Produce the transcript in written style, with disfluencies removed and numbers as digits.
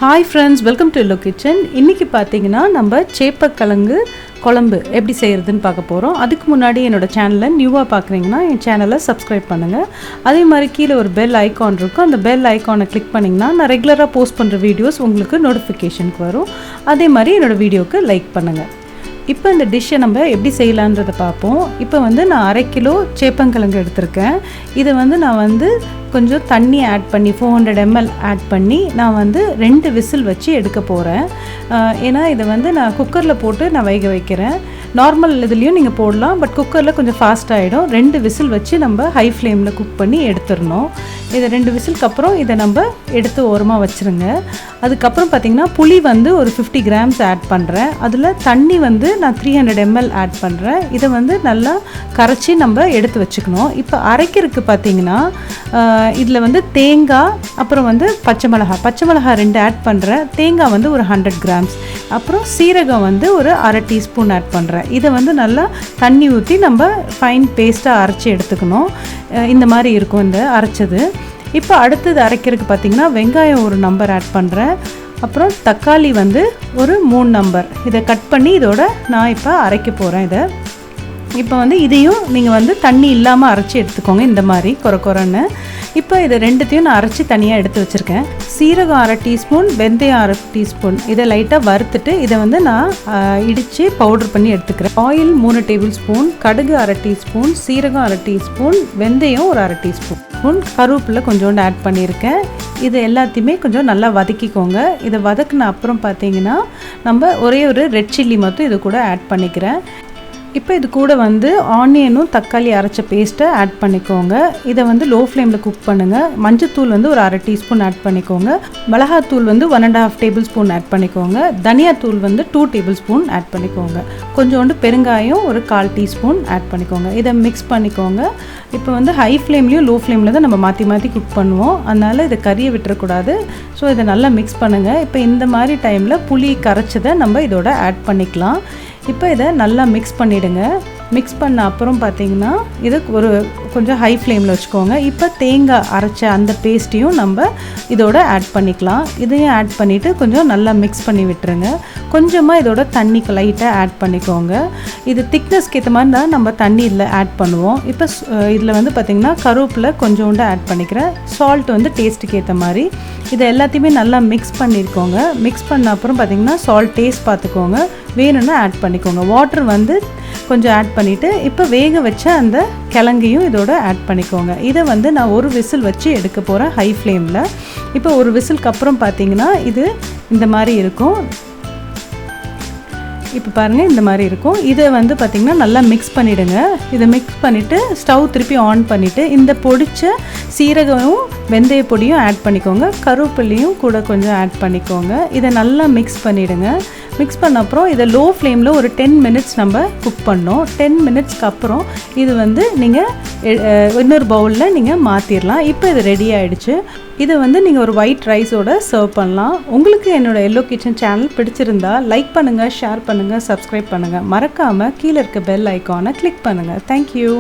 Hi friends, welcome to Hello Kitchen. இன்னைக்கு பாத்தீங்கன்னா நம்ம சேப்பக்கிழங்கு குழம்பு எப்படி செய்யறதுன்னு பார்க்க போறோம். அதுக்கு முன்னாடி என்னோட சேனலை நியூவா பார்க்கறீங்கன்னா என் சேனலை சப்ஸ்கிரைப் பண்ணுங்க. அதே மாதிரி கீழ ஒரு பெல் ஐகான் இருக்கும். அந்த பெல் ஐகானை கிளிக் பண்ணீங்கன்னா நான் ரெகுலரா போஸ்ட் பண்ற வீடியோஸ் உங்களுக்கு நோட்டிஃபிகேஷனுக்கு வரும். அதே மாதிரி என்னோட வீடியோக்கு லைக் பண்ணுங்க. இப்போ இந்த டிஷ்ஷை நம்ம எப்படி செய்யலான்றதை பார்ப்போம். இப்போ நான் 1/2 கிலோ சேப்பங்கிழங்கு எடுத்திருக்கேன். இதை நான் கொஞ்சம் தண்ணி ஆட் பண்ணி 400 ml ஆட் பண்ணி நான் 2 விசில் வச்சு எடுக்க போகிறேன். ஏன்னா இதை நான் குக்கரில் போட்டு நான் வேக வைக்கிறேன். நார்மல் இதுலேயும் நீங்கள் போடலாம், பட் குக்கரில் கொஞ்சம் ஃபாஸ்ட் ஆகிடும். 2 விசில் வச்சு நம்ம ஹை ஃப்ளேமில் குக் பண்ணி எடுத்துடணும். இதை 2 விசிலுக்கு அப்புறம் இதை நம்ம எடுத்து ஓரமாக வச்சுருங்க. அதுக்கப்புறம் பார்த்திங்கன்னா புளி ஒரு 50 கிராம்ஸ் ஆட் பண்ணுறேன். அதில் தண்ணி நான் 300 ml ஆட் பண்ணுறேன். இதை நல்லா கரைச்சி நம்ம எடுத்து வச்சுக்கணும். இப்போ அரைக்கிறதுக்கு பார்த்திங்கன்னா இதில் தேங்காய், அப்புறம் பச்சை மிளகாய் 2 ஆட் பண்ணுறேன். தேங்காய் ஒரு 100 கிராம்ஸ், அப்புறம் சீரகம் ஒரு 1/2 டீஸ்பூன் ஆட் பண்ணுறேன். இதை நல்லா தண்ணி ஊற்றி நம்ம ஃபைன் பேஸ்ட்டாக அரைச்சி எடுத்துக்கணும். இந்த மாதிரி இருக்கும் இந்த அரைச்சது. இப்போ அடுத்தது அரைக்கிறதுக்கு பார்த்திங்கன்னா வெங்காயம் ஒரு நம்பர் ஆட் பண்ணுறேன். அப்புறம் தக்காளி ஒரு 3 நம்பர். இதை கட் பண்ணி இதோட நான் இப்போ அரைக்க போகிறேன். இப்போ இதையும் நீங்கள் தண்ணி இல்லாமல் அரைச்சி எடுத்துக்கோங்க, இந்த மாதிரி கொரன்னு. இப்போ இதை ரெண்டுத்தையும் நான் அரைச்சி தனியாக எடுத்து வச்சுருக்கேன். சீரகம் 1/2 டீஸ்பூன், வெந்தயம் 1/2 டீஸ்பூன். இதை லைட்டாக வறுத்துட்டு இதை நான் இடித்து பவுடர் பண்ணி எடுத்துக்கிறேன். ஆயில் 3 டேபிள் ஸ்பூன், கடுகு 1/2 டீஸ்பூன், சீரகம் 1/2 டீஸ்பூன், வெந்தயம் ஒரு 1/2 டீஸ்பூன், கருவேப்பிலை கொஞ்சோண்டு ஆட் பண்ணியிருக்கேன். இது எல்லாத்தையுமே கொஞ்சம் நல்லா வதக்கிக்கோங்க. இதை வதக்கின அப்புறம் பார்த்தீங்கன்னா நம்ம ஒரே ஒரு ரெட் சில்லி மட்டும் இது கூட ஆட் பண்ணிக்கிறேன். இப்போ இது கூட ஆனியனும் தக்காளி அரைச்ச பேஸ்ட்டை ஆட் பண்ணிக்கோங்க. இதை லோ ஃப்ளேமில் குக் பண்ணுங்கள். மஞ்சத்தூள் ஒரு 1/2 டீஸ்பூன் ஆட் பண்ணிக்கோங்க. மிளகாத்தூள் 1.5 டேபிள் ஸ்பூன் ஆட் பண்ணிக்கோங்க. தனியாத்தூள் 2 டேபிள் ஸ்பூன் ஆட் பண்ணிக்கோங்க. கொஞ்சோண்டு பெருங்காயம் ஒரு 1/4 டீஸ்பூன் ஆட் பண்ணிக்கோங்க. இதை மிக்ஸ் பண்ணிக்கோங்க. இப்போ ஹை ஃப்ளேம்லேயும் லோ ஃப்ளேமில் தான் நம்ம மாற்றி மாற்றி குக் பண்ணுவோம். அதனால் இதை கறியை விட்டுறக்கூடாது. ஸோ இதை நல்லா மிக்ஸ் பண்ணுங்கள். இப்போ இந்த மாதிரி டைமில் புளி கரைச்சதை நம்ம இதோட ஆட் பண்ணிக்கலாம். இப்போ இதை நல்லா மிக்ஸ் பண்ணிவிடுங்க. மிக்ஸ் பண்ண அப்புறம் பார்த்திங்கன்னா இது கொஞ்சம் ஹை ஃப்ளேமில் வச்சுக்கோங்க. இப்போ தேங்காய் அரைச்ச அந்த பேஸ்ட்டையும் நம்ம இதோட ஆட் பண்ணிக்கலாம். இதையும் ஆட் பண்ணிவிட்டு கொஞ்சம் நல்லா மிக்ஸ் பண்ணி விட்டுருங்க. கொஞ்சமாக இதோட தண்ணி லைட்டாக ஆட் பண்ணிக்கோங்க. இது திக்னஸ்க்கு ஏற்ற மாதிரி தான் நம்ம தண்ணி இதில் ஆட் பண்ணுவோம். இப்போ இதில் பார்த்திங்கன்னா கருவேப்பிலை கொஞ்சோண்டு ஆட் பண்ணிக்கிறேன். சால்ட் டேஸ்ட்டுக்கு ஏற்ற மாதிரி. இதை எல்லாத்தையுமே நல்லா மிக்ஸ் பண்ணியிருக்கோங்க. மிக்ஸ் பண்ண அப்புறம் பார்த்திங்கன்னா சால்ட் டேஸ்ட் பார்த்துக்கோங்க. வேணும்னா ஆட் பண்ணிக்கோங்க. வாட்டர் கொஞ்சம் ஆட் பண்ணிவிட்டு இப்போ வேக வச்ச அந்த கிழங்கையும் இதோட ஆட் பண்ணிக்கோங்க. இதை நான் ஒரு விசில் வச்சு எடுக்க போகிறேன் ஹை ஃப்ளேமில். இப்போ ஒரு விசிலுக்கு அப்புறம் பார்த்திங்கன்னா இது இந்த மாதிரி இருக்கும். இப்போ பாருங்கள், இந்த மாதிரி இருக்கும். இதை பார்த்திங்கன்னா நல்லா மிக்ஸ் பண்ணிவிடுங்க. இதை மிக்ஸ் பண்ணிவிட்டு ஸ்டவ் திருப்பி ஆன் பண்ணிவிட்டு இந்த பொடிச்ச சீரகமும் வெந்தய பொடியும் ஆட் பண்ணிக்கோங்க. கருவேப்பிலையும் கூட கொஞ்சம் ஆட் பண்ணிக்கோங்க. இதை நல்லா மிக்ஸ் பண்ணிவிடுங்க. மிக்ஸ் பண்ண அப்புறம் இதை லோ ஃப்ளேமில் ஒரு 10 மினிட்ஸ் நம்ம குக் பண்ணோம். 10 மினிட்ஸ்க்கு அப்புறம் இது நீங்கள் இன்னொரு பவுலில் நீங்கள் மாற்றிடலாம். இப்போ இது ரெடி ஆகிடுச்சு. இதை நீங்கள் ஒரு ஒயிட் ரைஸோட சர்வ் பண்ணலாம். உங்களுக்கு என்னோடய எல்லோ கிச்சன் சேனல் பிடிச்சிருந்தா லைக் பண்ணுங்கள், ஷேர் பண்ணுங்கள், சப்ஸ்கிரைப் பண்ணுங்கள். மறக்காமல் கீழே இருக்க பெல் ஐக்கானை கிளிக் பண்ணுங்கள். தேங்க்யூ.